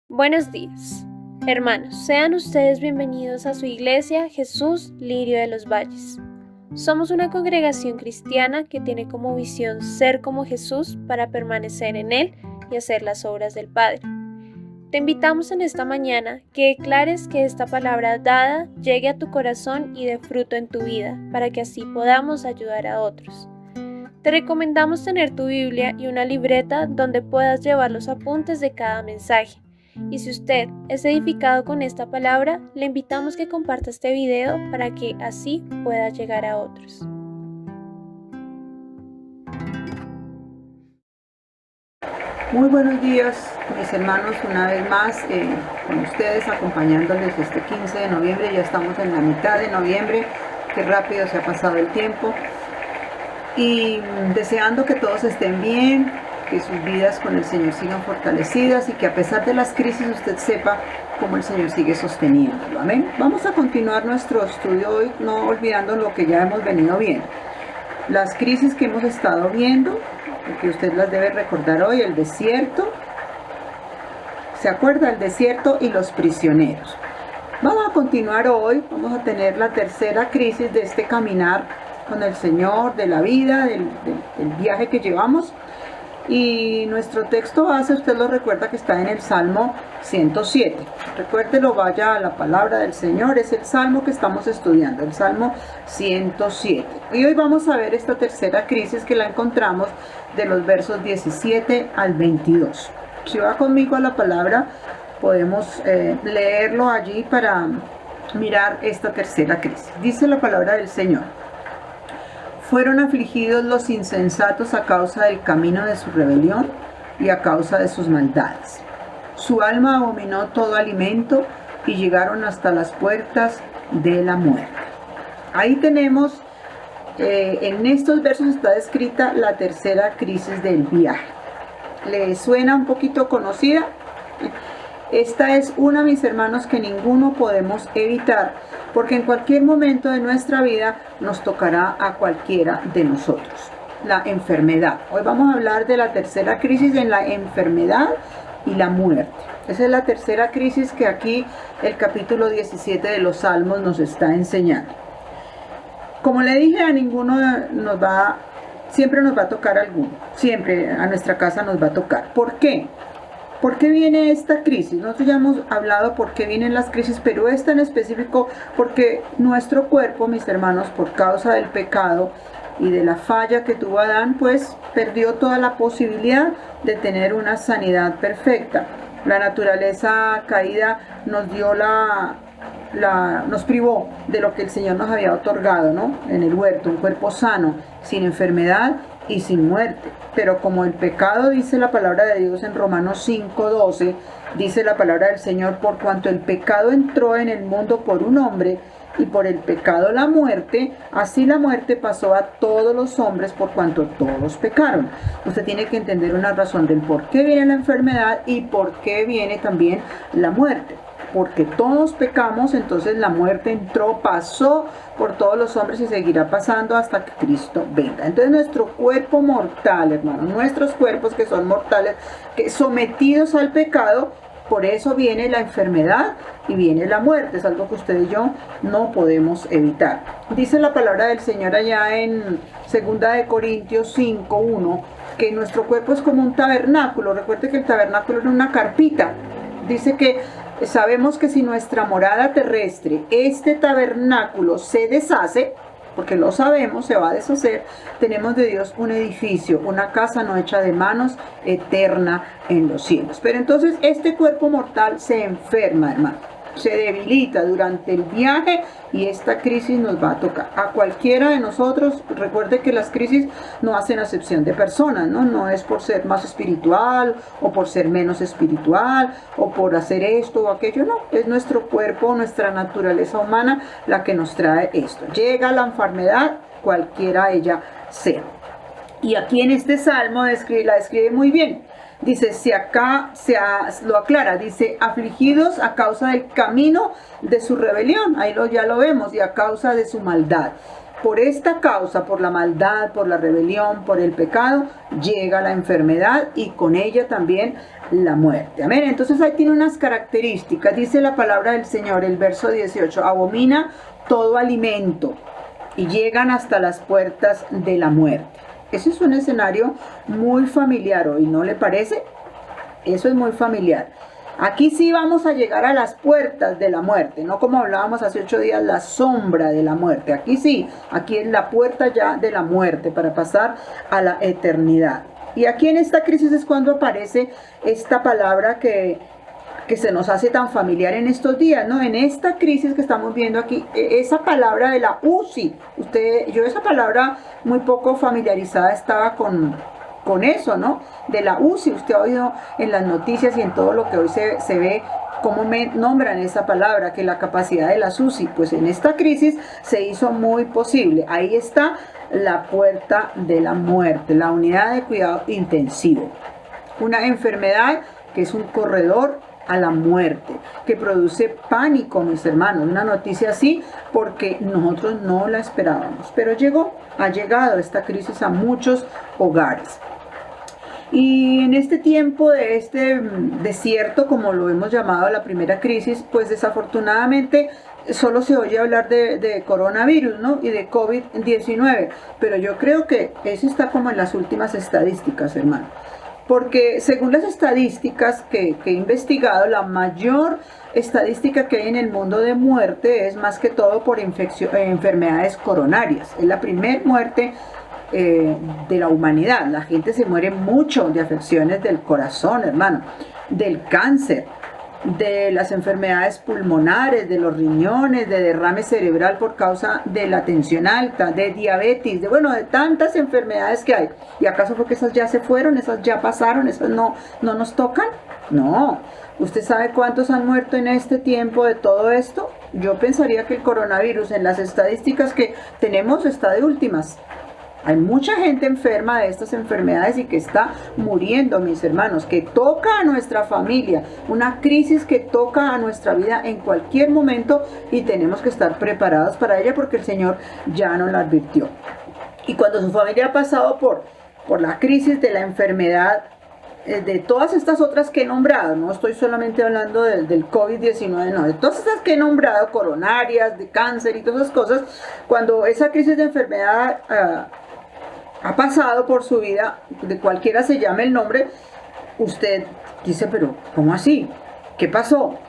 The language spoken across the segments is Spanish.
Buenos días, hermanos, sean ustedes bienvenidos a su iglesia Jesús Lirio de los Valles. Somos una congregación cristiana que tiene como visión ser como Jesús para permanecer en Él y hacer las obras del Padre. Te invitamos en esta mañana que declares que esta palabra dada llegue a tu corazón y dé fruto en tu vida, para que así podamos ayudar a otros. Te recomendamos tener tu Biblia y una libreta donde puedas llevar los apuntes de cada mensaje. Y si usted es edificado con esta palabra, le invitamos que comparta este video para que así pueda llegar a otros. Muy buenos días, mis hermanos, una vez más con ustedes, acompañándoles este 15 de noviembre. Ya estamos en la mitad de noviembre, qué rápido se ha pasado el tiempo. Y deseando que todos estén bien, que sus vidas con el Señor sigan fortalecidas y que a pesar de las crisis usted sepa cómo el Señor sigue sosteniéndolo. Amén. Vamos a continuar nuestro estudio hoy, no olvidando lo que ya hemos venido viendo. Las crisis que hemos estado viendo, que usted las debe recordar hoy: el desierto, ¿se acuerda? El desierto y los prisioneros. Vamos a continuar hoy, vamos a tener la tercera crisis de este caminar con el Señor, de la vida, del viaje que llevamos. Y nuestro texto base, usted lo recuerda, que está en el Salmo 107. Recuérdelo, vaya a la palabra del Señor, es el Salmo que estamos estudiando, el Salmo 107. Y hoy vamos a ver esta tercera crisis que la encontramos de los versos 17 al 22. Si va conmigo a la palabra, podemos leerlo allí para mirar esta tercera crisis. Dice la palabra del Señor: fueron afligidos los insensatos a causa del camino de su rebelión y a causa de sus maldades. Su alma abominó todo alimento y llegaron hasta las puertas de la muerte. Ahí tenemos, en estos versos está descrita la tercera crisis del viaje. ¿Le suena un poquito conocida? Esta es una, mis hermanos, que ninguno podemos evitar, porque en cualquier momento de nuestra vida nos tocará a cualquiera de nosotros. La enfermedad. Hoy vamos a hablar de la tercera crisis en la enfermedad y la muerte. Esa es la tercera crisis que aquí el capítulo 17 de los Salmos nos está enseñando. Como le dije, a ninguno siempre nos va a tocar alguno. Siempre a nuestra casa nos va a tocar. ¿Por qué? ¿Por qué viene esta crisis? Nosotros ya hemos hablado por qué vienen las crisis, pero esta en específico porque nuestro cuerpo, mis hermanos, por causa del pecado y de la falla que tuvo Adán, pues perdió toda la posibilidad de tener una sanidad perfecta. La naturaleza caída nos dio nos privó de lo que el Señor nos había otorgado, ¿no? En el huerto, un cuerpo sano, sin enfermedad y sin muerte. Pero como el pecado, dice la palabra de Dios en Romanos 5:12, dice la palabra del Señor: por cuanto el pecado entró en el mundo por un hombre, y por el pecado la muerte, así la muerte pasó a todos los hombres por cuanto todos pecaron. Usted tiene que entender una razón del por qué viene la enfermedad y por qué viene también la muerte. Porque todos pecamos, entonces la muerte entró, pasó por todos los hombres y seguirá pasando hasta que Cristo venga. Entonces nuestro cuerpo mortal, hermanos, nuestros cuerpos que son mortales, que sometidos al pecado, por eso viene la enfermedad y viene la muerte. Es algo que usted y yo no podemos evitar. Dice la palabra del Señor allá en 2 Corintios 5:1 que nuestro cuerpo es como un tabernáculo. Recuerde que el tabernáculo era una carpita. Dice que sabemos que si nuestra morada terrestre, este tabernáculo, se deshace, porque lo sabemos, se va a deshacer, tenemos de Dios un edificio, una casa no hecha de manos, eterna en los cielos. Pero entonces este cuerpo mortal se enferma, hermano, se debilita durante el viaje y esta crisis nos va a tocar a cualquiera de nosotros. Recuerde que las crisis no hacen acepción de personas, no es por ser más espiritual o por ser menos espiritual o por hacer esto o aquello, no, es nuestro cuerpo, nuestra naturaleza humana la que nos trae esto. Llega la enfermedad, cualquiera ella sea. Y aquí en este salmo la describe muy bien. Dice, lo aclara, dice: afligidos a causa del camino de su rebelión, ya lo vemos, y a causa de su maldad. Por esta causa, por la maldad, por la rebelión, por el pecado, llega la enfermedad y con ella también la muerte. Amén. Entonces ahí tiene unas características. Dice la palabra del Señor, el verso 18, abomina todo alimento y llegan hasta las puertas de la muerte. Ese es un escenario muy familiar hoy, ¿no le parece? Eso es muy familiar. Aquí sí vamos a llegar a las puertas de la muerte, no como hablábamos hace 8 días, la sombra de la muerte. Aquí sí, aquí es la puerta ya de la muerte para pasar a la eternidad. Y aquí en esta crisis es cuando aparece esta palabra que se nos hace tan familiar en estos días, ¿no? En esta crisis que estamos viendo aquí, esa palabra de la UCI, yo esa palabra muy poco familiarizada estaba con eso, ¿no? De la UCI, usted ha oído en las noticias y en todo lo que hoy se ve cómo me nombran esa palabra, que la capacidad de las UCI, pues en esta crisis se hizo muy posible. Ahí está la puerta de la muerte, la unidad de cuidado intensivo. Una enfermedad que es un corredor a la muerte, que produce pánico, mis hermanos. Una noticia así porque nosotros no la esperábamos, pero ha llegado esta crisis a muchos hogares. Y en este tiempo de este desierto, como lo hemos llamado la primera crisis, pues desafortunadamente solo se oye hablar de coronavirus, ¿no? Y de COVID-19, pero yo creo que eso está como en las últimas estadísticas, hermano. Porque según las estadísticas que he investigado, la mayor estadística que hay en el mundo de muerte es más que todo por enfermedades coronarias. Es la primera muerte de la humanidad. La gente se muere mucho de afecciones del corazón, hermano, del cáncer, de las enfermedades pulmonares, de los riñones, de derrame cerebral por causa de la tensión alta, de diabetes, de tantas enfermedades que hay. ¿Y acaso fue que esas ya se fueron, esas ya pasaron, esas no nos tocan? No. ¿Usted sabe cuántos han muerto en este tiempo de todo esto? Yo pensaría que el coronavirus en las estadísticas que tenemos está de últimas. Hay mucha gente enferma de estas enfermedades y que está muriendo, mis hermanos, que toca a nuestra familia, una crisis que toca a nuestra vida en cualquier momento y tenemos que estar preparados para ella porque el Señor ya nos la advirtió. Y cuando su familia ha pasado por la crisis de la enfermedad, de todas estas otras que he nombrado, no estoy solamente hablando del COVID-19, no, de todas estas que he nombrado, coronarias, de cáncer y todas esas cosas, cuando esa crisis de enfermedad ha pasado por su vida, de cualquiera se llame el nombre, usted dice, pero ¿cómo así? ¿Qué pasó?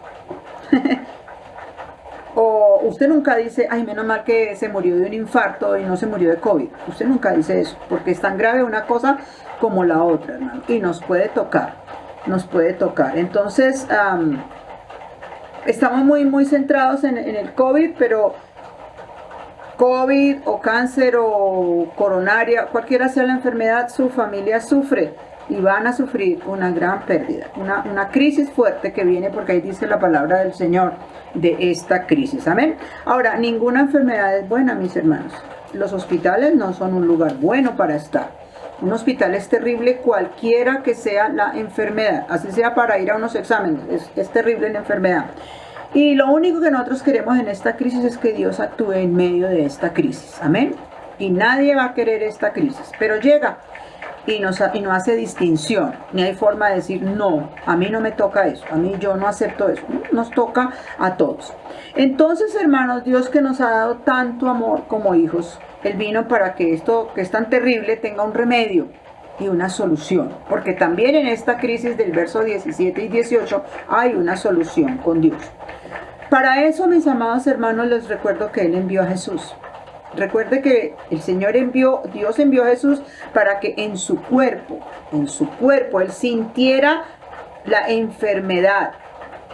O usted nunca dice, ay, menos mal que se murió de un infarto y no se murió de COVID. Usted nunca dice eso, porque es tan grave una cosa como la otra, hermano, y nos puede tocar. Entonces, estamos muy centrados en el COVID, pero COVID o cáncer o coronaria, cualquiera sea la enfermedad, su familia sufre y van a sufrir una gran pérdida, una crisis fuerte que viene, porque ahí dice la palabra del Señor de esta crisis. Amén. Ahora, ninguna enfermedad es buena, mis hermanos. Los hospitales no son un lugar bueno para estar. Un hospital es terrible cualquiera que sea la enfermedad, así sea para ir a unos exámenes, es terrible la enfermedad. Y lo único que nosotros queremos en esta crisis es que Dios actúe en medio de esta crisis. Amén. Y nadie va a querer esta crisis, pero llega y no hace distinción, ni hay forma de decir, no, a mí no me toca eso, a mí yo no acepto eso. Nos toca a todos. Entonces, hermanos, Dios, que nos ha dado tanto amor como hijos, Él vino para que esto que es tan terrible tenga un remedio y una solución, porque también en esta crisis del verso 17 y 18 hay una solución con Dios. Para eso, mis amados hermanos, les recuerdo que Él envió a Jesús. Recuerde que el Señor Dios envió a Jesús para que en su cuerpo, Él sintiera la enfermedad.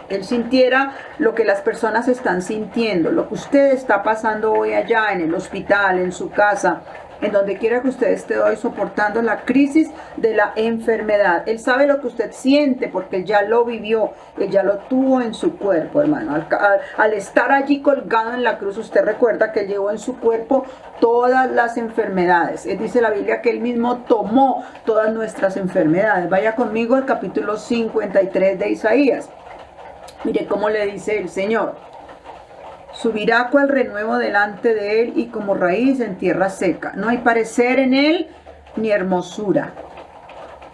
Él sintiera lo que las personas están sintiendo, lo que usted está pasando hoy allá en el hospital, en su casa, en donde quiera que usted esté hoy soportando la crisis de la enfermedad. Él sabe lo que usted siente porque Él ya lo vivió, Él ya lo tuvo en su cuerpo, hermano. Al estar allí colgado en la cruz, usted recuerda que Él llevó en su cuerpo todas las enfermedades. Dice la Biblia que Él mismo tomó todas nuestras enfermedades. Vaya conmigo al capítulo 53 de Isaías. Mire cómo le dice el Señor. Subirá cual renuevo delante de él y como raíz en tierra seca. No hay parecer en él ni hermosura.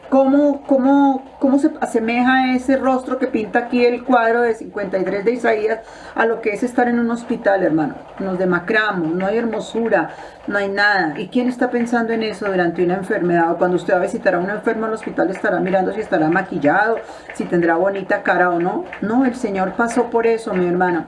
¿Cómo se asemeja ese rostro que pinta aquí el cuadro de 53 de Isaías a lo que es estar en un hospital, hermano? Nos demacramos, no hay hermosura, no hay nada. ¿Y quién está pensando en eso durante una enfermedad? O cuando usted va a visitar a un enfermo al hospital, estará mirando si estará maquillado, si tendrá bonita cara o no. No, el Señor pasó por eso, mi hermana.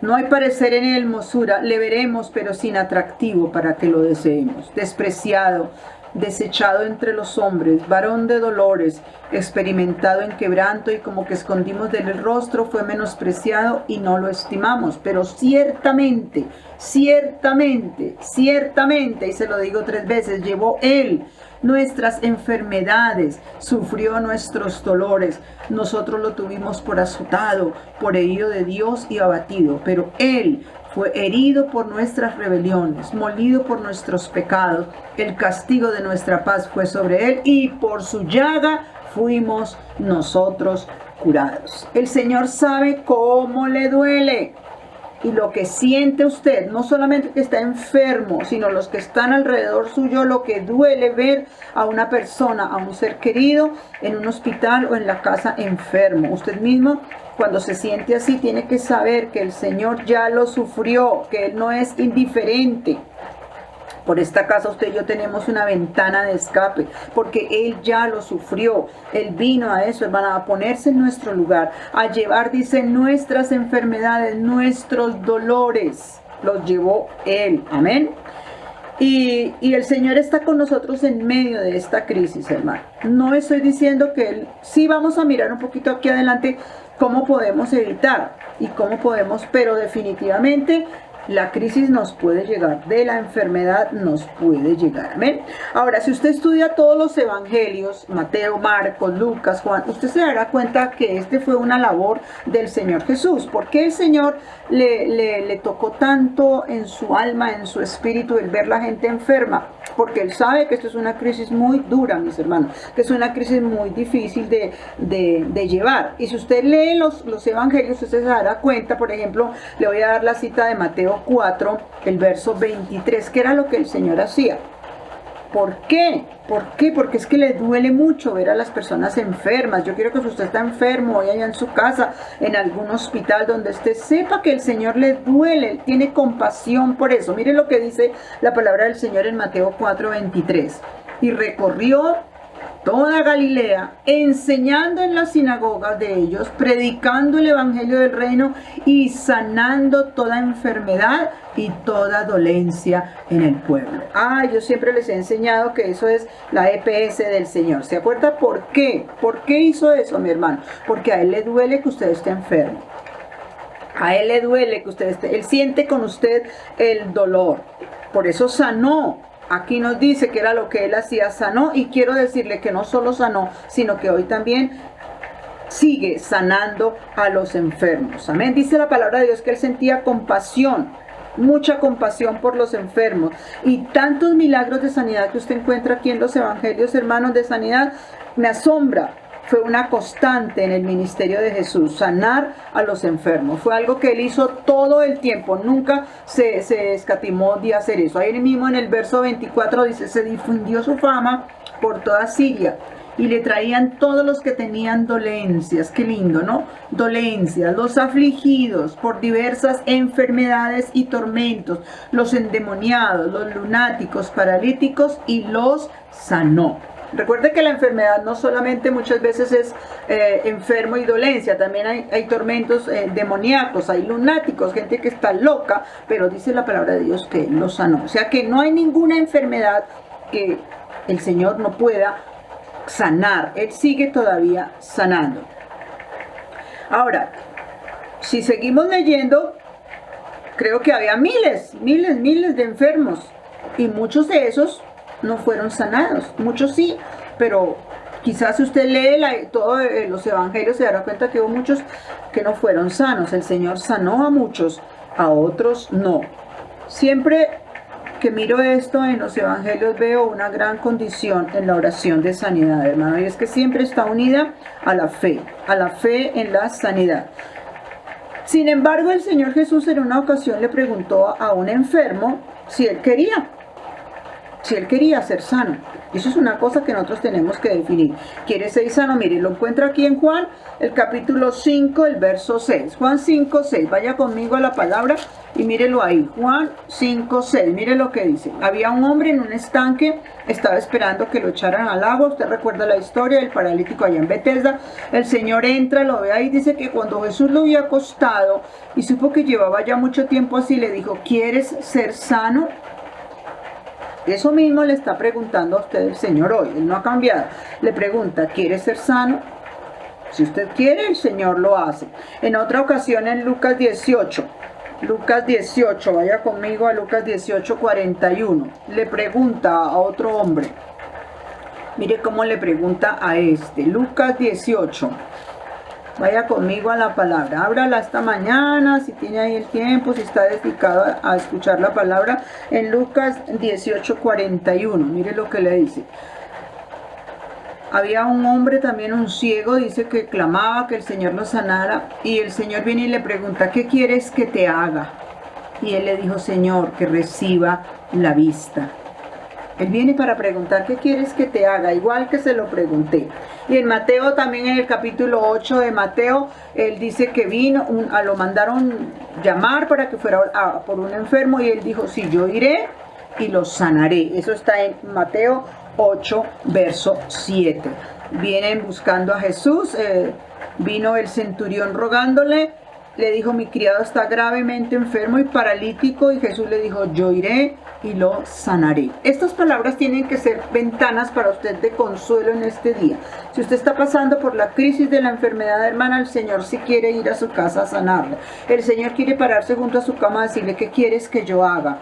No hay parecer en él hermosura, le veremos, pero sin atractivo para que lo deseemos. Despreciado, desechado entre los hombres, varón de dolores, experimentado en quebranto, y como que escondimos de él el rostro, fue menospreciado y no lo estimamos. Pero ciertamente, ciertamente, ciertamente, y se lo digo 3 veces, llevó él nuestras enfermedades, sufrió nuestros dolores. Nosotros lo tuvimos por azotado, por herido de Dios y abatido, pero él fue herido por nuestras rebeliones, molido por nuestros pecados. El castigo de nuestra paz fue sobre él y por su llaga fuimos nosotros curados. El Señor sabe cómo le duele. Y lo que siente usted, no solamente que está enfermo, sino los que están alrededor suyo, lo que duele ver a una persona, a un ser querido, en un hospital o en la casa enfermo. Usted mismo, cuando se siente así, tiene que saber que el Señor ya lo sufrió, que Él no es indiferente. Por esta casa usted y yo tenemos una ventana de escape, porque Él ya lo sufrió. Él vino a eso, hermana, a ponerse en nuestro lugar, a llevar, dice, nuestras enfermedades, nuestros dolores. Los llevó Él. Amén. Y el Señor está con nosotros en medio de esta crisis, hermano. No estoy diciendo que Él, sí vamos a mirar un poquito aquí adelante cómo podemos evitar y cómo podemos, pero definitivamente la crisis nos puede llegar, de la enfermedad nos puede llegar. Amén. Ahora, si usted estudia todos los evangelios, Mateo, Marcos, Lucas, Juan, usted se dará cuenta que este fue una labor del Señor Jesús. ¿Por qué el Señor le tocó tanto en su alma, en su espíritu, el ver la gente enferma? Porque Él sabe que esto es una crisis muy dura, mis hermanos, que es una crisis muy difícil de llevar. Y si usted lee los evangelios, usted se dará cuenta. Por ejemplo, le voy a dar la cita de Mateo 4, el verso 23, que era lo que el Señor hacía. ¿Por qué? ¿Por qué? Porque es que le duele mucho ver a las personas enfermas. Yo quiero que si usted está enfermo hoy allá en su casa, en algún hospital donde usted sepa que el Señor le duele, Él tiene compasión por eso. Mire lo que dice la palabra del Señor en Mateo 4, 23. Y recorrió toda Galilea, enseñando en las sinagogas de ellos, predicando el evangelio del reino y sanando toda enfermedad y toda dolencia en el pueblo. Yo siempre les he enseñado que eso es la EPS del Señor. ¿Se acuerda por qué? ¿Por qué hizo eso, mi hermano? Porque a Él le duele que usted esté enfermo. A Él le duele que usted esté, Él siente con usted el dolor. Por eso sanó. Aquí nos dice que era lo que Él hacía, sanó, y quiero decirle que no solo sanó, sino que hoy también sigue sanando a los enfermos. Amén. Dice la palabra de Dios que Él sentía compasión, mucha compasión por los enfermos, y tantos milagros de sanidad que usted encuentra aquí en los evangelios, hermanos, de sanidad, me asombra. Fue una constante en el ministerio de Jesús, sanar a los enfermos. Fue algo que Él hizo todo el tiempo, nunca se escatimó de hacer eso. Ahí mismo en el verso 24 dice, se difundió su fama por toda Siria y le traían todos los que tenían dolencias. Qué lindo, ¿no? Dolencias, los afligidos por diversas enfermedades y tormentos, los endemoniados, los lunáticos, paralíticos, y los sanó. Recuerde que la enfermedad no solamente muchas veces es enfermo y dolencia, también hay tormentos demoníacos, hay lunáticos, gente que está loca, pero dice la palabra de Dios que Él los sanó. O sea que no hay ninguna enfermedad que el Señor no pueda sanar. Él sigue todavía sanando. Ahora, si seguimos leyendo, creo que había miles de enfermos, y muchos de esos no fueron sanados, muchos sí, pero quizás si usted lee todos los evangelios se dará cuenta que hubo muchos que no fueron sanos. El Señor sanó a muchos, a otros no. Siempre que miro esto en los evangelios veo una gran condición en la oración de sanidad, hermano, y es que siempre está unida a la fe en la sanidad. Sin embargo, el Señor Jesús en una ocasión le preguntó a un enfermo si él quería ser sano. Eso es una cosa que nosotros tenemos que definir. ¿Quiere ser sano? Mire, lo encuentra aquí en Juan, el capítulo 5, el verso 6. Juan 5, 6. Vaya conmigo a la palabra y mírelo ahí. Juan 5, 6. Mire lo que dice. Había un hombre en un estanque, estaba esperando que lo echaran al agua. Usted recuerda la historia del paralítico allá en Betesda. El Señor entra, lo ve ahí, dice que cuando Jesús lo vio acostado y supo que llevaba ya mucho tiempo así, le dijo, ¿quieres ser sano? Eso mismo le está preguntando a usted el Señor hoy. Él no ha cambiado. Le pregunta, ¿quiere ser sano? Si usted quiere, el Señor lo hace. En otra ocasión en Lucas 18. Lucas 18, vaya conmigo a Lucas 18, 41. Le pregunta a otro hombre. Mire cómo le pregunta a este. Lucas 18. Vaya conmigo a la palabra, ábrala esta mañana, si tiene ahí el tiempo, si está dedicado a escuchar la palabra, en Lucas 18:41, mire lo que le dice. Había un hombre también, un ciego, dice que clamaba que el Señor lo sanara, y el Señor viene y le pregunta, ¿qué quieres que te haga? Y él le dijo, Señor, que reciba la vista. Él viene para preguntar, ¿qué quieres que te haga? Igual que se lo pregunté. Y en Mateo, también en el capítulo 8 de Mateo, él dice que vino, lo mandaron llamar para que fuera por un enfermo, y él dijo, sí, yo iré y lo sanaré. Eso está en Mateo 8, verso 7. Vienen buscando a Jesús, vino el centurión rogándole, le dijo, mi criado está gravemente enfermo y paralítico, y Jesús le dijo, yo iré y lo sanaré. Estas palabras tienen que ser ventanas para usted de consuelo en este día. Si usted está pasando por la crisis de la enfermedad, hermana, el Señor sí quiere ir a su casa a sanarla. El Señor quiere pararse junto a su cama a decirle, ¿qué quieres que yo haga?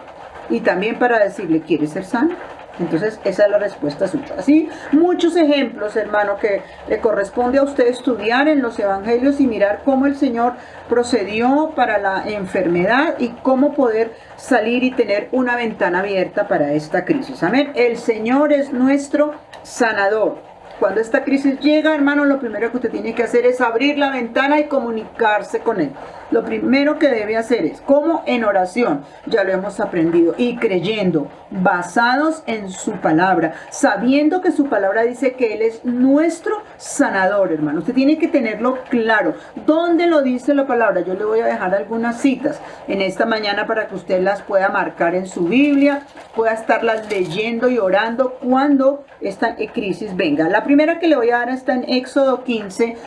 Y también para decirle, ¿quieres ser sano? Entonces esa es la respuesta suya. Así muchos ejemplos, hermano, que le corresponde a usted estudiar en los evangelios y mirar cómo el Señor procedió para la enfermedad y cómo poder salir y tener una ventana abierta para esta crisis. Amén. El Señor es nuestro sanador. Cuando esta crisis llega, hermano, lo primero que usted tiene que hacer es abrir la ventana y comunicarse con Él. Lo primero que debe hacer es, como en oración, ya lo hemos aprendido, y creyendo, basados en su palabra, sabiendo que su palabra dice que Él es nuestro sanador, hermano. Usted tiene que tenerlo claro. ¿Dónde lo dice la palabra? Yo le voy a dejar algunas citas en esta mañana para que usted las pueda marcar en su Biblia, pueda estarlas leyendo y orando cuando esta crisis venga. La primera que le voy a dar está en Éxodo 15,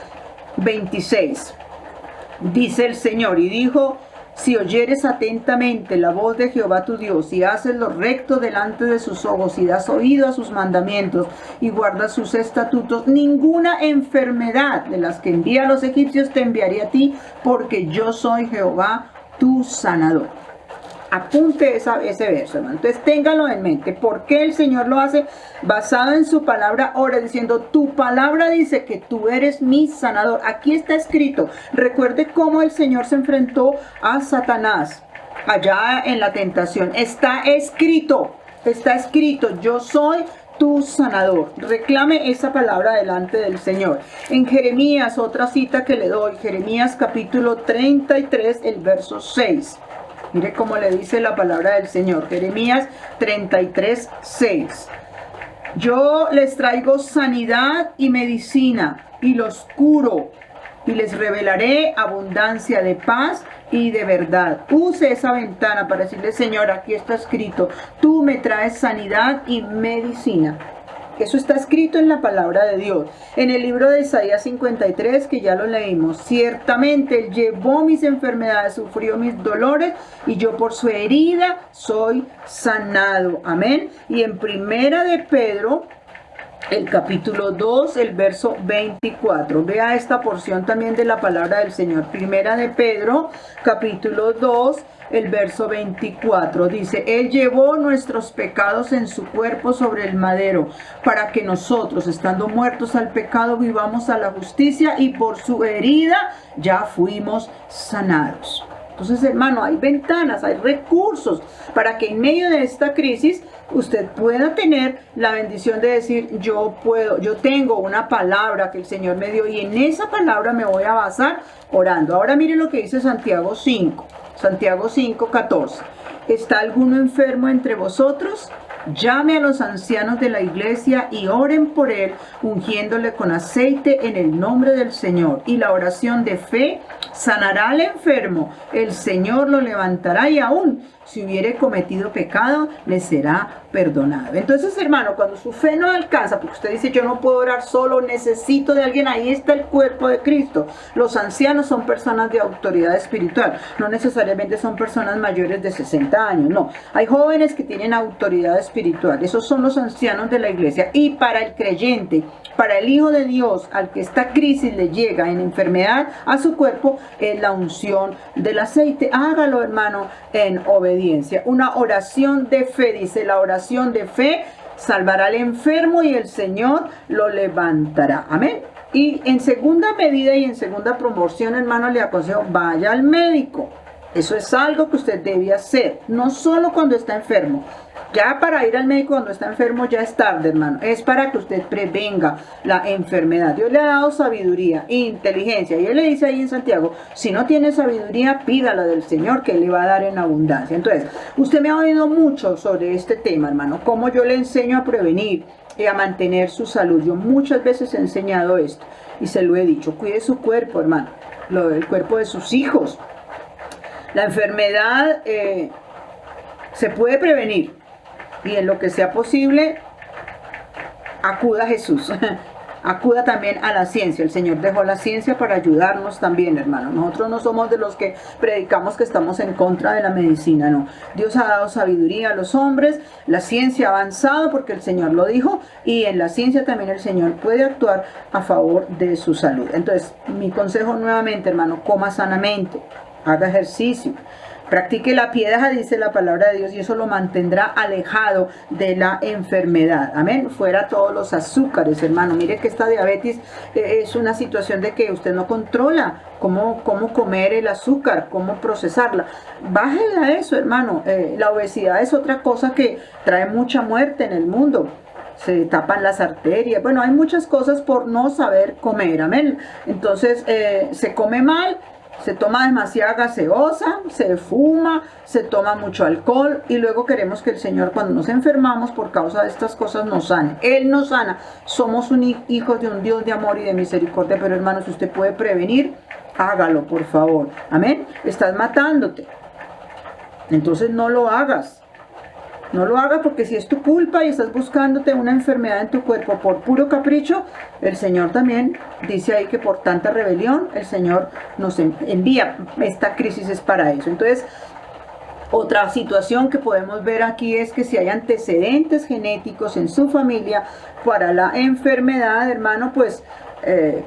26. Dice el Señor, y dijo, si oyeres atentamente la voz de Jehová tu Dios, y haces lo recto delante de sus ojos, y das oído a sus mandamientos, y guardas sus estatutos, ninguna enfermedad de las que envía a los egipcios te enviaré a ti, porque yo soy Jehová tu sanador. Apunte ese verso, hermano. Entonces téngalo en mente. ¿Por qué el Señor lo hace? Basado en su palabra, ora diciendo, tu palabra dice que tú eres mi sanador. Aquí está escrito. Recuerde cómo el Señor se enfrentó a Satanás allá en la tentación. Está escrito, yo soy tu sanador. Reclame esa palabra delante del Señor. En Jeremías, otra cita que le doy, Jeremías capítulo 33, el verso 6. Mire cómo le dice la palabra del Señor. Jeremías 33, 6. Yo les traigo sanidad y medicina, y los curo, y les revelaré abundancia de paz y de verdad. Use esa ventana para decirle, Señor, aquí está escrito, tú me traes sanidad y medicina. Eso está escrito en la palabra de Dios. En el libro de Isaías 53, que ya lo leímos, ciertamente Él llevó mis enfermedades, sufrió mis dolores, y yo por su herida soy sanado. Amén. Y en primera de Pedro, el capítulo 2, el verso 24. Vea esta porción también de la palabra del Señor. Primera de Pedro, capítulo 2, el verso 24. Dice, Él llevó nuestros pecados en su cuerpo sobre el madero, para que nosotros, estando muertos al pecado, vivamos a la justicia, y por su herida ya fuimos sanados. Entonces, hermano, hay ventanas, hay recursos para que en medio de esta crisis usted pueda tener la bendición de decir, yo tengo una palabra que el Señor me dio y en esa palabra me voy a basar orando. Ahora miren lo que dice Santiago 5, Santiago 5:14. ¿Está alguno enfermo entre vosotros? Llame a los ancianos de la iglesia y oren por él, ungiéndole con aceite en el nombre del Señor. Y la oración de fe sanará al enfermo, el Señor lo levantará y aún si hubiere cometido pecado, le será perdonado. Entonces, hermano, cuando su fe no alcanza, porque usted dice, yo no puedo orar solo, necesito de alguien, ahí está el cuerpo de Cristo. Los ancianos son personas de autoridad espiritual, no necesariamente son personas mayores de 60 años, no. Hay jóvenes que tienen autoridad espiritual, esos son los ancianos de la iglesia. Y para el creyente, para el Hijo de Dios, al que esta crisis le llega en enfermedad a su cuerpo, es la unción del aceite. Hágalo, hermano, en obediencia. Una oración de fe, dice, la oración de fe salvará al enfermo y el Señor lo levantará. Amén. Y en segunda medida y en segunda promoción, hermano, le aconsejo, vaya al médico. Eso es algo que usted debe hacer, no solo cuando está enfermo. Ya para ir al médico cuando está enfermo ya es tarde, hermano. Es para que usted prevenga la enfermedad. Dios le ha dado sabiduría, inteligencia. Y Él le dice ahí en Santiago, si no tiene sabiduría, pídala del Señor que Él le va a dar en abundancia. Entonces, usted me ha oído mucho sobre este tema, hermano. Cómo yo le enseño a prevenir y a mantener su salud. Yo muchas veces he enseñado esto y se lo he dicho. Cuide su cuerpo, hermano. El cuerpo de sus hijos. La enfermedad se puede prevenir. Y en lo que sea posible, acuda a Jesús. Acuda también a la ciencia. El Señor dejó la ciencia para ayudarnos también, hermano. Nosotros no somos de los que predicamos que estamos en contra de la medicina, no. Dios ha dado sabiduría a los hombres. La ciencia ha avanzado porque el Señor lo dijo. Y en la ciencia también el Señor puede actuar a favor de su salud. Entonces, mi consejo nuevamente, hermano, coma sanamente. Haga ejercicio. Practique la piedad, dice la palabra de Dios, y eso lo mantendrá alejado de la enfermedad. Amén. Fuera todos los azúcares, hermano. Mire que esta diabetes es una situación de que usted no controla cómo comer el azúcar, cómo procesarla. Bájele a eso, hermano. La obesidad es otra cosa que trae mucha muerte en el mundo. Se tapan las arterias. Bueno, hay muchas cosas por no saber comer. Amén. Entonces, se come mal. Se toma demasiada gaseosa, se fuma, se toma mucho alcohol y luego queremos que el Señor, cuando nos enfermamos por causa de estas cosas, nos sane. Él nos sana. Somos hijos de un Dios de amor y de misericordia, pero hermanos, si usted puede prevenir, hágalo, por favor. Amén. Estás matándote. Entonces no lo hagas. No lo hagas porque si es tu culpa y estás buscándote una enfermedad en tu cuerpo por puro capricho, el Señor también dice ahí que por tanta rebelión el Señor nos envía. Esta crisis es para eso. Entonces, otra situación que podemos ver aquí es que si hay antecedentes genéticos en su familia para la enfermedad, hermano, pues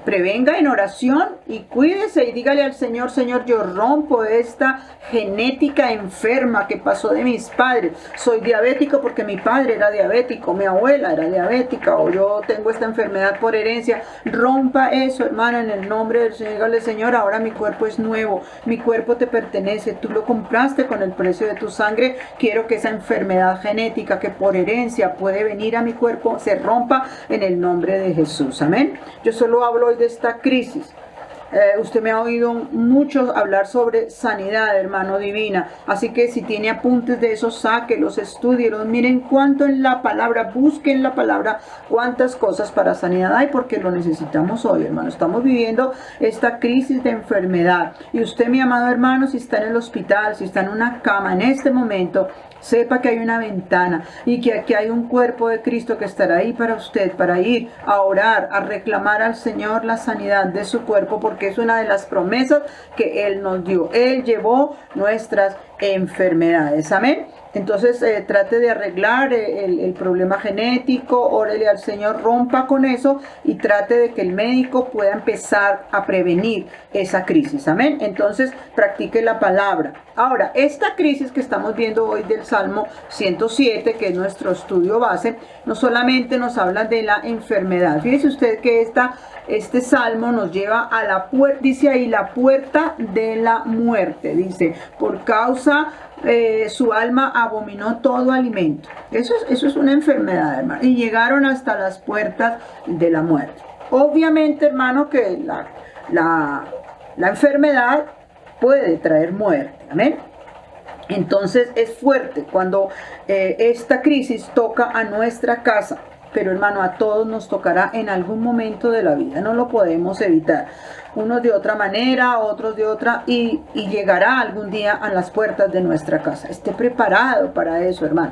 prevenga en oración y cuídese y dígale al Señor, Señor, yo rompo esta genética enferma que pasó de mis padres. Soy diabético porque mi padre era diabético, mi abuela era diabética, o yo tengo esta enfermedad por herencia. Rompa eso, hermano, en el nombre del Señor. Dígale, Señor, ahora mi cuerpo es nuevo, mi cuerpo te pertenece, tú lo compraste con el precio de tu sangre. Quiero que esa enfermedad genética que por herencia puede venir a mi cuerpo se rompa en el nombre de Jesús. Amén. Yo solo hablo hoy de esta crisis. Usted me ha oído mucho hablar sobre sanidad, hermano, divina. Así que si tiene apuntes de esos, sáquelos, estúdielos. Miren cuánto en la palabra, busquen la palabra, cuántas cosas para sanidad hay, porque lo necesitamos hoy, hermano. Estamos viviendo esta crisis de enfermedad. Y usted, mi amado hermano, si está en el hospital, si está en una cama en este momento, sepa que hay una ventana y que aquí hay un cuerpo de Cristo que estará ahí para usted, para ir a orar, a reclamar al Señor la sanidad de su cuerpo, porque es una de las promesas que Él nos dio. Él llevó nuestras enfermedades. Amén. Entonces trate de arreglar el problema genético, órele al Señor, rompa con eso y trate de que el médico pueda empezar a prevenir esa crisis. Amén. Entonces practique la palabra. Ahora, esta crisis que estamos viendo hoy del Salmo 107, que es nuestro estudio base, no solamente nos habla de la enfermedad. Fíjese usted que este salmo nos lleva a la puerta, dice ahí, la puerta de la muerte. Dice, por causa su alma abominó todo alimento. Eso es una enfermedad, hermano. Y llegaron hasta las puertas de la muerte. Obviamente, hermano, que la enfermedad puede traer muerte. Amén. Entonces es fuerte cuando esta crisis toca a nuestra casa. Pero hermano, a todos nos tocará en algún momento de la vida, no lo podemos evitar. Unos de otra manera, otros de otra, y llegará algún día a las puertas de nuestra casa. Esté preparado para eso, hermano.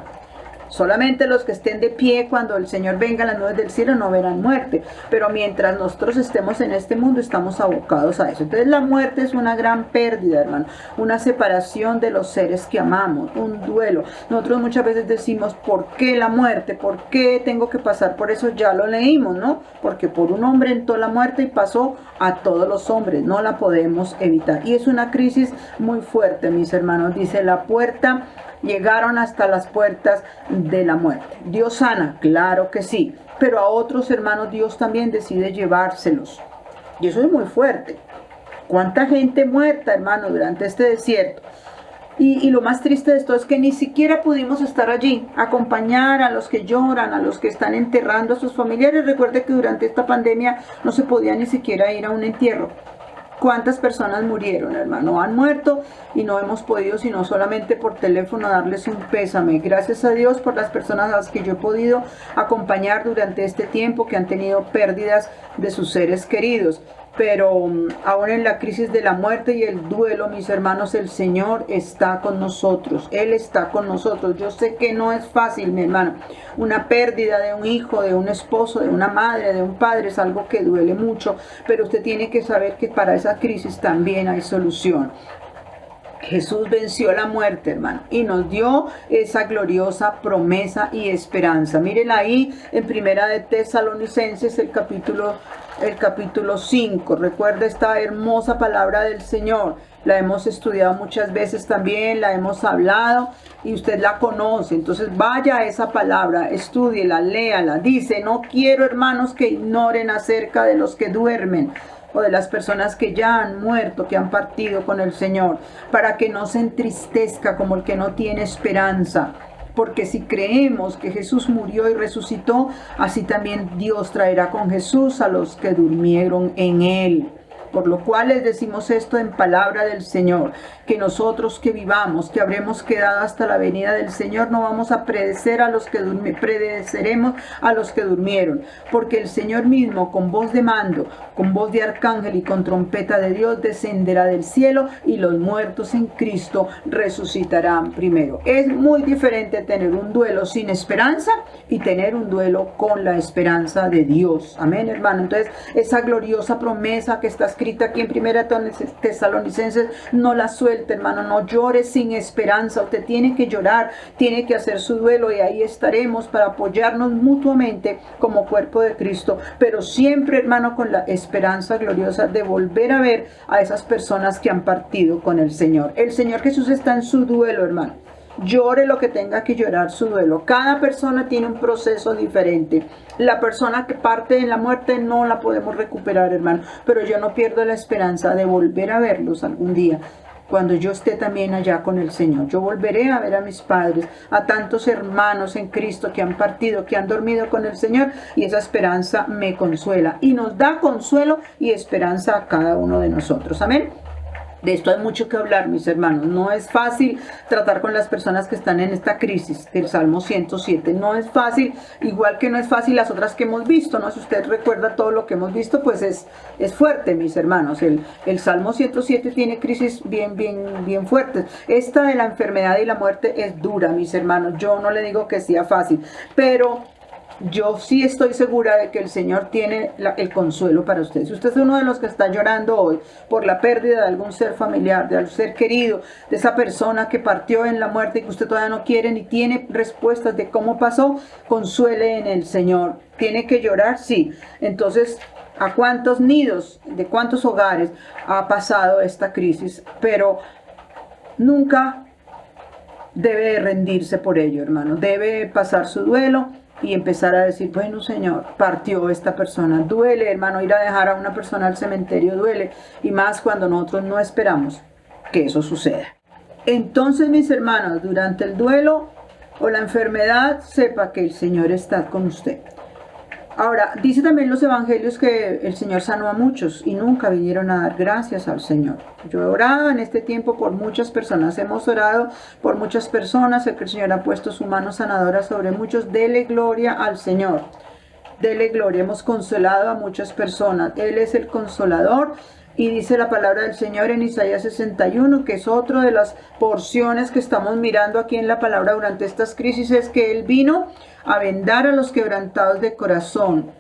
Solamente los que estén de pie cuando el Señor venga en las nubes del cielo no verán muerte. Pero mientras nosotros estemos en este mundo, estamos abocados a eso. Entonces la muerte es una gran pérdida, hermano. Una separación de los seres que amamos, un duelo. Nosotros muchas veces decimos, ¿por qué la muerte? ¿Por qué tengo que pasar por eso? Ya lo leímos, ¿no? Porque por un hombre entró la muerte y pasó a todos los hombres. No la podemos evitar. Y es una crisis muy fuerte, mis hermanos. Dice, la puerta... Llegaron hasta las puertas de la muerte. Dios sana, claro que sí, pero a otros hermanos Dios también decide llevárselos. Y eso es muy fuerte. ¿Cuánta gente muerta, hermano, durante este desierto? Y lo más triste de esto es que ni siquiera pudimos estar allí, acompañar a los que lloran, a los que están enterrando a sus familiares. Recuerde que durante esta pandemia no se podía ni siquiera ir a un entierro. ¿Cuántas personas murieron, hermano? Han muerto y no hemos podido sino solamente por teléfono darles un pésame. Gracias a Dios por las personas a las que yo he podido acompañar durante este tiempo que han tenido pérdidas de sus seres queridos. Pero aún en la crisis de la muerte y el duelo, mis hermanos, el Señor está con nosotros. Él está con nosotros. Yo sé que no es fácil, mi hermano. Una pérdida de un hijo, de un esposo, de una madre, de un padre, es algo que duele mucho. Pero usted tiene que saber que para esa crisis también hay solución. Jesús venció la muerte, hermano, y nos dio esa gloriosa promesa y esperanza. Mírenla ahí en Primera de Tesalonicenses, el capítulo 5. Recuerda esta hermosa palabra del Señor. La hemos estudiado muchas veces también, la hemos hablado y usted la conoce. Entonces vaya a esa palabra, estúdiela, léala. Dice, no quiero, hermanos, que ignoren acerca de los que duermen, o de las personas que ya han muerto, que han partido con el Señor, para que no se entristezca como el que no tiene esperanza. Porque si creemos que Jesús murió y resucitó, así también Dios traerá con Jesús a los que durmieron en Él. Por lo cual les decimos esto en palabra del Señor, que nosotros que vivamos, que habremos quedado hasta la venida del Señor, no vamos a predeceremos a los que durmieron, porque el Señor mismo con voz de mando, con voz de arcángel y con trompeta de Dios descenderá del cielo y los muertos en Cristo resucitarán primero. Es muy diferente tener un duelo sin esperanza y tener un duelo con la esperanza de Dios. Amén, hermano. Entonces, esa gloriosa promesa que está escrita aquí en Primera Tesalonicenses, no la suelte, hermano, no llore sin esperanza. Usted tiene que llorar, tiene que hacer su duelo y ahí estaremos para apoyarnos mutuamente como cuerpo de Cristo, pero siempre, hermano, con la esperanza gloriosa de volver a ver a esas personas que han partido con el Señor. El Señor Jesús está en su duelo, hermano. Llore lo que tenga que llorar su duelo. Cada persona tiene un proceso diferente. La persona que parte en la muerte no la podemos recuperar, hermano. Pero yo no pierdo la esperanza de volver a verlos algún día, cuando yo esté también allá con el Señor. Yo volveré a ver a mis padres, a tantos hermanos en Cristo que han partido, que han dormido con el Señor, y esa esperanza me consuela y nos da consuelo y esperanza a cada uno de nosotros. Amén. De esto hay mucho que hablar, mis hermanos. No es fácil tratar con las personas que están en esta crisis del Salmo 107. No es fácil, igual que no es fácil las otras que hemos visto, ¿no? Si usted recuerda todo lo que hemos visto, pues es fuerte, mis hermanos. El Salmo 107 tiene crisis bien fuertes. Esta de la enfermedad y la muerte es dura, mis hermanos. Yo no le digo que sea fácil, pero yo sí estoy segura de que el Señor tiene el consuelo para usted. Si usted es uno de los que está llorando hoy por la pérdida de algún ser familiar, de algún ser querido, de esa persona que partió en la muerte y que usted todavía no quiere ni tiene respuestas de cómo pasó, consuele en el Señor. ¿Tiene que llorar? Sí. Entonces, ¿a cuántos nidos, de cuántos hogares ha pasado esta crisis? Pero nunca debe rendirse por ello, hermano. Debe pasar su duelo y empezar a decir, bueno, Señor, partió esta persona. Duele, hermano, ir a dejar a una persona al cementerio duele, y más cuando nosotros no esperamos que eso suceda. Entonces, mis hermanos, durante el duelo o la enfermedad, sepa que el Señor está con usted. Ahora, dice también los evangelios que el Señor sanó a muchos y nunca vinieron a dar gracias al Señor. Yo he orado en este tiempo por muchas personas, hemos orado por muchas personas, el que el Señor ha puesto su mano sanadora sobre muchos. Dele gloria al Señor, dele gloria. Hemos consolado a muchas personas, Él es el consolador. Y dice la palabra del Señor en Isaías 61, que es otra de las porciones que estamos mirando aquí en la palabra durante estas crisis, es que Él vino a vendar a los quebrantados de corazón,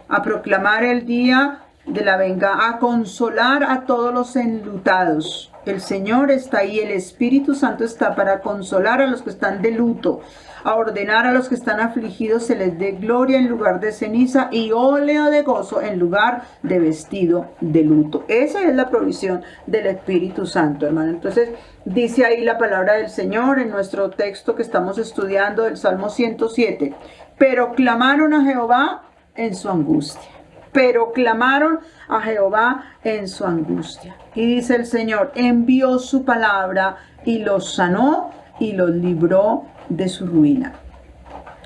a proclamar el día de la venganza, a consolar a todos los enlutados. El Señor está ahí, el Espíritu Santo está para consolar a los que están de luto, a ordenar a los que están afligidos se les dé gloria en lugar de ceniza y óleo de gozo en lugar de vestido de luto. Esa es la provisión del Espíritu Santo, hermano. Entonces dice ahí la palabra del Señor en nuestro texto que estamos estudiando del Salmo 107. Pero clamaron a Jehová en su angustia. Pero clamaron a Jehová en su angustia. Y dice el Señor, envió su palabra y los sanó y los libró de su ruina.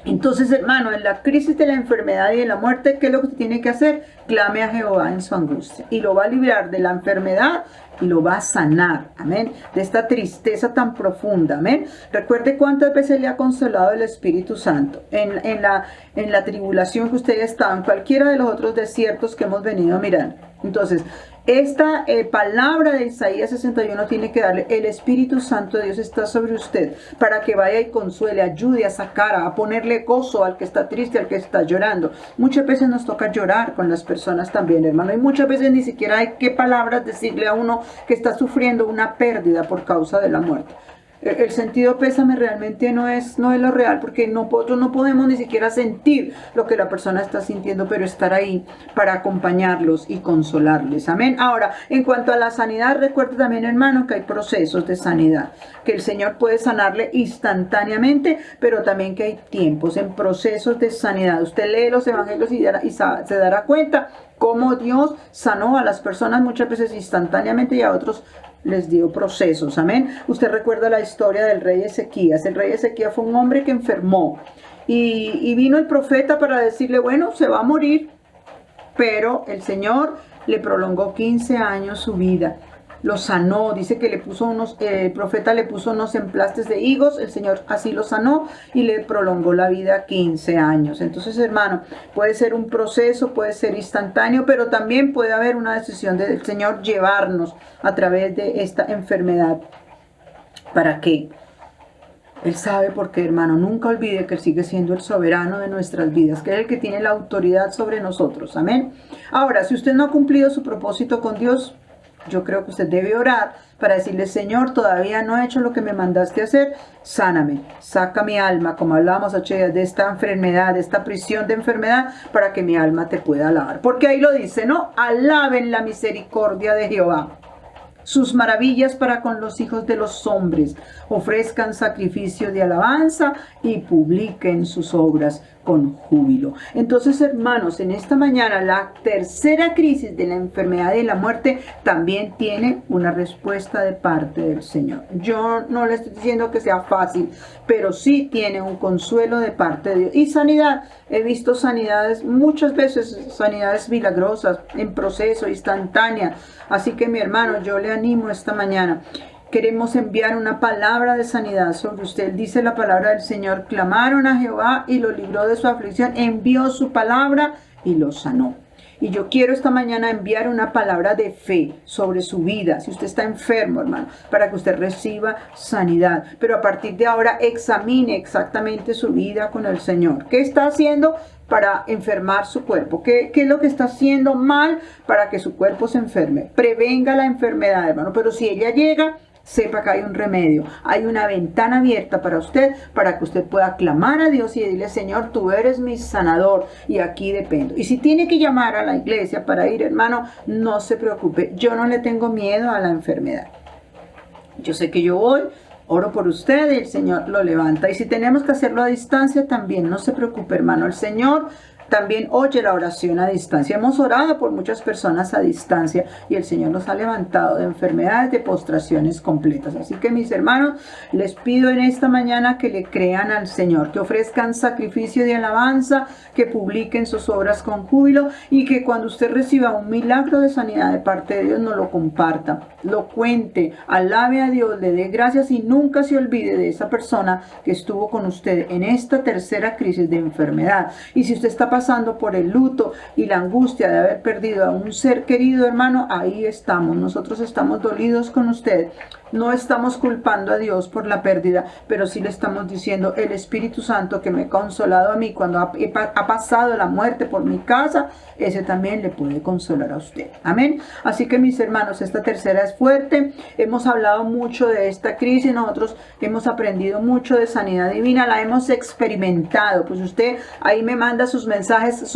Entonces, hermano, en la crisis de la enfermedad y de la muerte, ¿qué es lo que tiene que hacer? Clame a Jehová en su angustia y lo va a librar de la enfermedad y lo va a sanar, amén, de esta tristeza tan profunda, amén. Recuerde cuántas veces le ha consolado el Espíritu Santo en la tribulación que usted estaba, en cualquiera de los otros desiertos que hemos venido mirando. Entonces, esta palabra de Isaías 61 tiene que darle, el Espíritu Santo de Dios está sobre usted para que vaya y consuele, ayude a sacar, a ponerle gozo al que está triste, al que está llorando. Muchas veces nos toca llorar con las personas también, hermano, y muchas veces ni siquiera hay qué palabras decirle a uno que está sufriendo una pérdida por causa de la muerte. El sentido pésame realmente no es lo real, porque nosotros no podemos ni siquiera sentir lo que la persona está sintiendo, pero estar ahí para acompañarlos y consolarles. Amén. Ahora, en cuanto a la sanidad, recuerde también, hermano, que hay procesos de sanidad, que el Señor puede sanarle instantáneamente, pero también que hay tiempos en procesos de sanidad. Usted lee los evangelios y se dará cuenta cómo Dios sanó a las personas muchas veces instantáneamente y a otros les dio procesos, amén. Usted recuerda la historia del rey Ezequías. El rey Ezequías fue un hombre que enfermó y vino el profeta para decirle, bueno, se va a morir, pero el Señor le prolongó 15 años su vida. Lo sanó, dice que el profeta le puso unos emplastes de higos, el Señor así lo sanó y le prolongó la vida 15 años. Entonces, hermano, puede ser un proceso, puede ser instantáneo, pero también puede haber una decisión del Señor llevarnos a través de esta enfermedad. ¿Para qué? Él sabe porque, hermano, nunca olvide que Él sigue siendo el soberano de nuestras vidas, que es el que tiene la autoridad sobre nosotros. Amén. Ahora, si usted no ha cumplido su propósito con Dios, yo creo que usted debe orar para decirle, Señor, todavía no he hecho lo que me mandaste hacer, sáname, saca mi alma, como hablábamos ayer, de esta enfermedad, de esta prisión de enfermedad, para que mi alma te pueda alabar. Porque ahí lo dice, ¿no? Alaben la misericordia de Jehová, sus maravillas para con los hijos de los hombres, ofrezcan sacrificio de alabanza y publiquen sus obras con júbilo. Entonces, hermanos, en esta mañana la tercera crisis de la enfermedad y la muerte también tiene una respuesta de parte del Señor. Yo no le estoy diciendo que sea fácil, pero sí tiene un consuelo de parte de Dios. Y sanidad, he visto sanidades, muchas veces sanidades milagrosas, en proceso, instantánea. Así que, mi hermano, yo le animo esta mañana. Queremos enviar una palabra de sanidad sobre usted. Dice la palabra del Señor, clamaron a Jehová y lo libró de su aflicción, envió su palabra y lo sanó. Y yo quiero esta mañana enviar una palabra de fe sobre su vida. Si usted está enfermo, hermano, para que usted reciba sanidad. Pero a partir de ahora examine exactamente su vida con el Señor. ¿Qué está haciendo para enfermar su cuerpo? ¿Qué es lo que está haciendo mal para que su cuerpo se enferme? Prevenga la enfermedad, hermano. Pero si ella llega, sepa que hay un remedio, hay una ventana abierta para usted, para que usted pueda clamar a Dios y decirle: Señor, tú eres mi sanador y aquí dependo. Y si tiene que llamar a la iglesia para ir, hermano, no se preocupe, yo no le tengo miedo a la enfermedad. Yo sé que yo voy, oro por usted y el Señor lo levanta. Y si tenemos que hacerlo a distancia también, no se preocupe, hermano, el Señor también oye la oración a distancia. Hemos orado por muchas personas a distancia y el Señor nos ha levantado de enfermedades, de postraciones completas. Así que, mis hermanos, les pido en esta mañana que le crean al Señor, que ofrezcan sacrificio de alabanza, que publiquen sus obras con júbilo y que cuando usted reciba un milagro de sanidad de parte de Dios, no lo comparta, lo cuente, alabe a Dios, le dé gracias y nunca se olvide de esa persona que estuvo con usted en esta tercera crisis de enfermedad. Y si usted está pasando por el luto y la angustia de haber perdido a un ser querido, hermano, ahí estamos. Nosotros estamos dolidos con usted. No estamos culpando a Dios por la pérdida, pero sí le estamos diciendo: el Espíritu Santo que me ha consolado a mí cuando ha pasado la muerte por mi casa, ese también le puede consolar a usted. Amén. Así que, mis hermanos, esta tercera es fuerte. Hemos hablado mucho de esta crisis. Nosotros hemos aprendido mucho de sanidad divina. La hemos experimentado. Pues usted ahí me manda sus mensajes,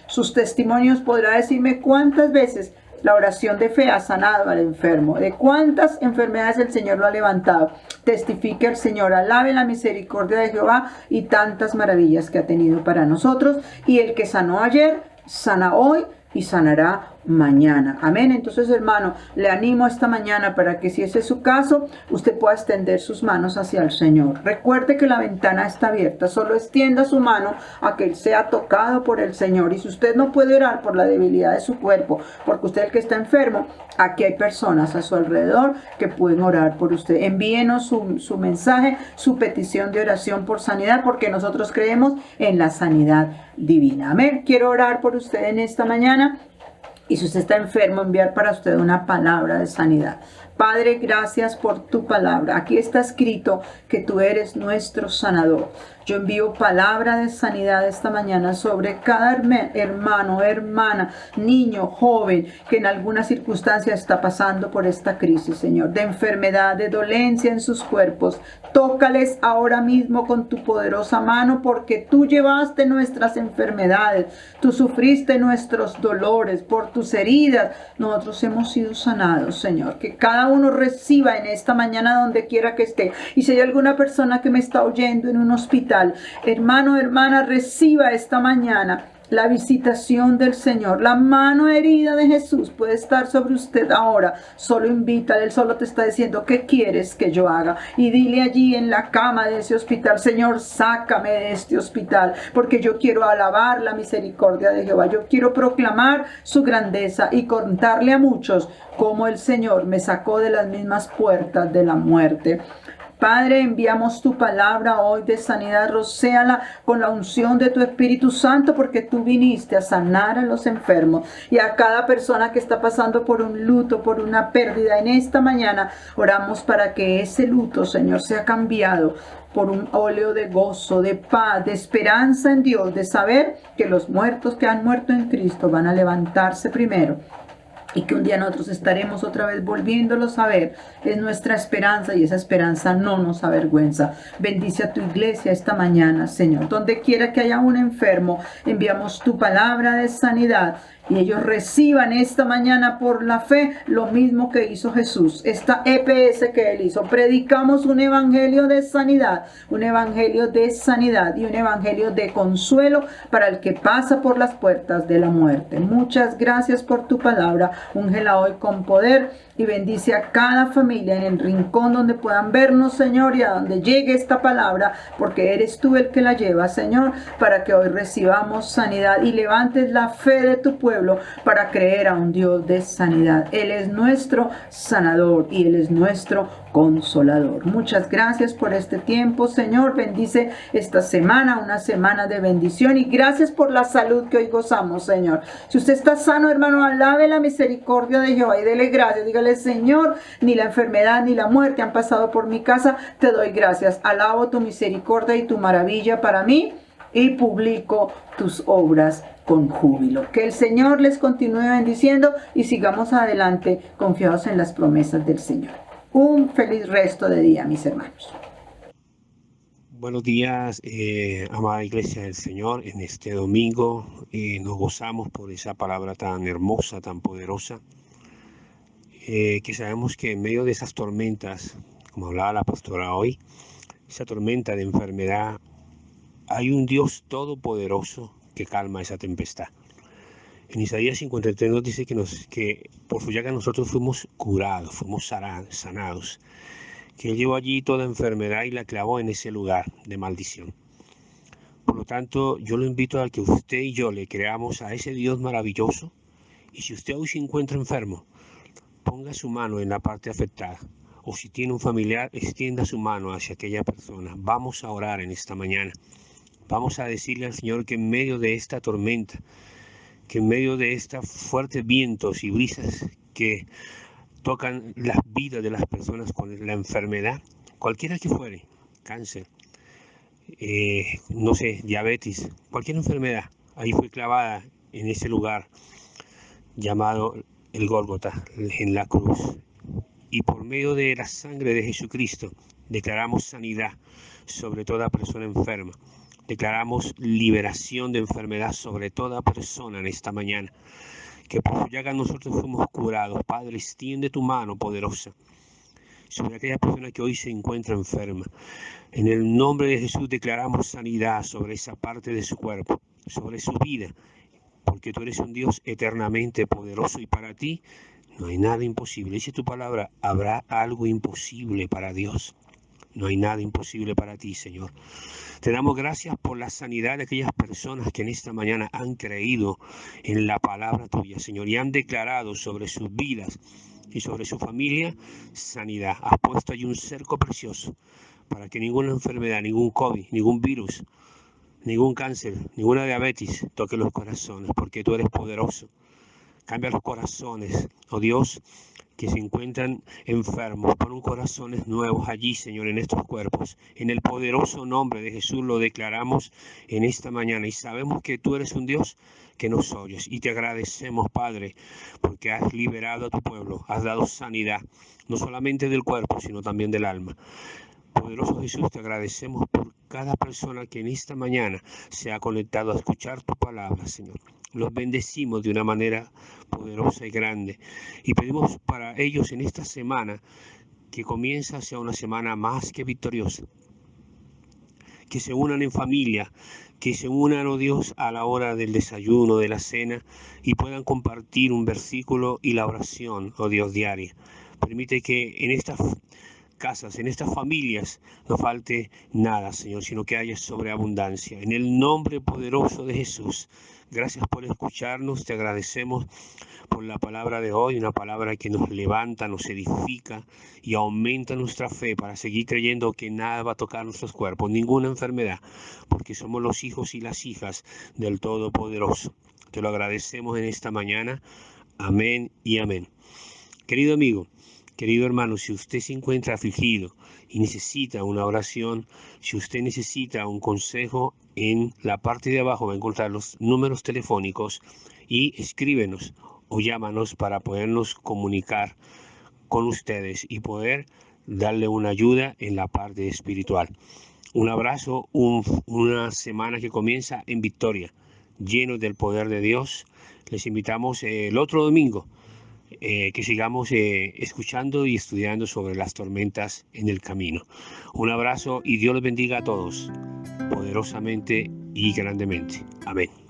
sus testimonios. Podrá decirme cuántas veces la oración de fe ha sanado al enfermo, de cuántas enfermedades el Señor lo ha levantado. Testifique al Señor, alabe la misericordia de Jehová y tantas maravillas que ha tenido para nosotros. Y el que sanó ayer, sana hoy y sanará mañana. Amén. Entonces, hermano, le animo esta mañana para que, si ese es su caso, usted pueda extender sus manos hacia el Señor. Recuerde que la ventana está abierta. Solo extienda su mano a que Él sea tocado por el Señor. Y si usted no puede orar por la debilidad de su cuerpo, porque usted es el que está enfermo, aquí hay personas a su alrededor que pueden orar por usted. Envíenos su mensaje, su petición de oración por sanidad, porque nosotros creemos en la sanidad divina. Amén. Quiero orar por usted en esta mañana. Y si usted está enfermo, enviar para usted una palabra de sanidad. Padre, gracias por tu palabra. Aquí está escrito que tú eres nuestro sanador. Yo envío palabra de sanidad esta mañana sobre cada hermano, hermana, niño, joven que en alguna circunstancia está pasando por esta crisis, Señor, de enfermedad, de dolencia en sus cuerpos. Tócales ahora mismo con tu poderosa mano, porque tú llevaste nuestras enfermedades, tú sufriste nuestros dolores, por tus heridas nosotros hemos sido sanados, Señor. Que cada uno reciba en esta mañana donde quiera que esté. Y si hay alguna persona que me está oyendo en un hospital, hermano, hermana, reciba esta mañana la visitación del Señor. La mano herida de Jesús puede estar sobre usted ahora. Solo invítale, Él solo te está diciendo: ¿qué quieres que yo haga? Y dile allí en la cama de ese hospital: Señor, sácame de este hospital, porque yo quiero alabar la misericordia de Jehová. Yo quiero proclamar su grandeza y contarle a muchos cómo el Señor me sacó de las mismas puertas de la muerte. Padre, enviamos tu palabra hoy de sanidad, rocéala con la unción de tu Espíritu Santo, porque tú viniste a sanar a los enfermos. Y a cada persona que está pasando por un luto, por una pérdida, en esta mañana oramos para que ese luto, Señor, sea cambiado por un óleo de gozo, de paz, de esperanza en Dios, de saber que los muertos que han muerto en Cristo van a levantarse primero. Y que un día nosotros estaremos otra vez volviéndolos a ver. Es nuestra esperanza, y esa esperanza no nos avergüenza. Bendice a tu iglesia esta mañana, Señor. Donde quiera que haya un enfermo, enviamos tu palabra de sanidad. Y ellos reciban esta mañana por la fe lo mismo que hizo Jesús. Esta EPS que Él hizo. Predicamos un evangelio de sanidad. Un evangelio de sanidad y un evangelio de consuelo para el que pasa por las puertas de la muerte. Muchas gracias por tu palabra. Úngela hoy con poder. Y bendice a cada familia en el rincón donde puedan vernos, Señor, y a donde llegue esta palabra, porque eres tú el que la lleva, Señor, para que hoy recibamos sanidad y levantes la fe de tu pueblo pueblo para creer a un Dios de sanidad. Él es nuestro sanador y Él es nuestro consolador. Muchas gracias por este tiempo, Señor. Bendice esta semana, una semana de bendición, y gracias por la salud que hoy gozamos, Señor. Si usted está sano, hermano, alabe la misericordia de Jehová y dele gracias. Dígale: Señor, ni la enfermedad ni la muerte han pasado por mi casa. Te doy gracias. Alabo tu misericordia y tu maravilla para mí, y publico tus obras con júbilo. Que el Señor les continúe bendiciendo y sigamos adelante confiados en las promesas del Señor. Un feliz resto de día, mis hermanos. Buenos días, amada Iglesia del Señor. En este domingo nos gozamos por esa palabra tan hermosa, tan poderosa, que sabemos que en medio de esas tormentas, como hablaba la pastora hoy, esa tormenta de enfermedad, hay un Dios todopoderoso que calma esa tempestad. En Isaías 53 nos dice que por su llaga nosotros fuimos curados, fuimos sanados, que Él llevó allí toda enfermedad y la clavó en ese lugar de maldición. Por lo tanto, yo lo invito a que usted y yo le creamos a ese Dios maravilloso, y si usted hoy se encuentra enfermo, ponga su mano en la parte afectada, o si tiene un familiar, extienda su mano hacia aquella persona. Vamos a orar en esta mañana. Vamos a decirle al Señor que en medio de esta tormenta, que en medio de estos fuertes vientos y brisas que tocan las vidas de las personas con la enfermedad, cualquiera que fuere, cáncer, no sé, diabetes, cualquier enfermedad, ahí fue clavada en ese lugar llamado el Gólgota, en la cruz. Y por medio de la sangre de Jesucristo declaramos sanidad sobre toda persona enferma. Declaramos liberación de enfermedad sobre toda persona en esta mañana. Que por su llaga nosotros fuimos curados. Padre, extiende tu mano poderosa sobre aquella persona que hoy se encuentra enferma. En el nombre de Jesús declaramos sanidad sobre esa parte de su cuerpo, sobre su vida, porque tú eres un Dios eternamente poderoso y para ti no hay nada imposible. Dice tu palabra: ¿habrá algo imposible para Dios? No hay nada imposible para ti, Señor. Te damos gracias por la sanidad de aquellas personas que en esta mañana han creído en la palabra tuya, Señor, y han declarado sobre sus vidas y sobre su familia sanidad. Has puesto allí un cerco precioso para que ninguna enfermedad, ningún COVID, ningún virus, ningún cáncer, ninguna diabetes toque los corazones, porque tú eres poderoso. Cambia los corazones, oh Dios, que se encuentran enfermos. Pon corazones nuevos allí, Señor, en estos cuerpos. En el poderoso nombre de Jesús lo declaramos en esta mañana, y sabemos que tú eres un Dios que nos oyes, y te agradecemos, Padre, porque has liberado a tu pueblo, has dado sanidad, no solamente del cuerpo, sino también del alma. Poderoso Jesús, te agradecemos por cada persona que en esta mañana se ha conectado a escuchar tu palabra, Señor. Los bendecimos de una manera poderosa y grande, y pedimos para ellos en esta semana que comienza sea una semana más que victoriosa, que se unan en familia, que se unan, oh Dios, a la hora del desayuno, de la cena, y puedan compartir un versículo y la oración, oh Dios, diaria. Permite que en estas casas, en estas familias, no falte nada, Señor, sino que haya sobreabundancia. En el nombre poderoso de Jesús, gracias por escucharnos, te agradecemos por la palabra de hoy, una palabra que nos levanta, nos edifica y aumenta nuestra fe para seguir creyendo que nada va a tocar nuestros cuerpos, ninguna enfermedad, porque somos los hijos y las hijas del Todopoderoso. Te lo agradecemos en esta mañana. Amén y amén. Querido amigo, querido hermano, si usted se encuentra afligido y necesita una oración, si usted necesita un consejo, en la parte de abajo va a encontrar los números telefónicos, y escríbenos o llámanos para podernos comunicar con ustedes y poder darle una ayuda en la parte espiritual. Un abrazo, una semana que comienza en victoria, lleno del poder de Dios. Les invitamos el otro domingo que sigamos escuchando y estudiando sobre las tormentas en el camino. Un abrazo y Dios los bendiga a todos, poderosamente y grandemente. Amén.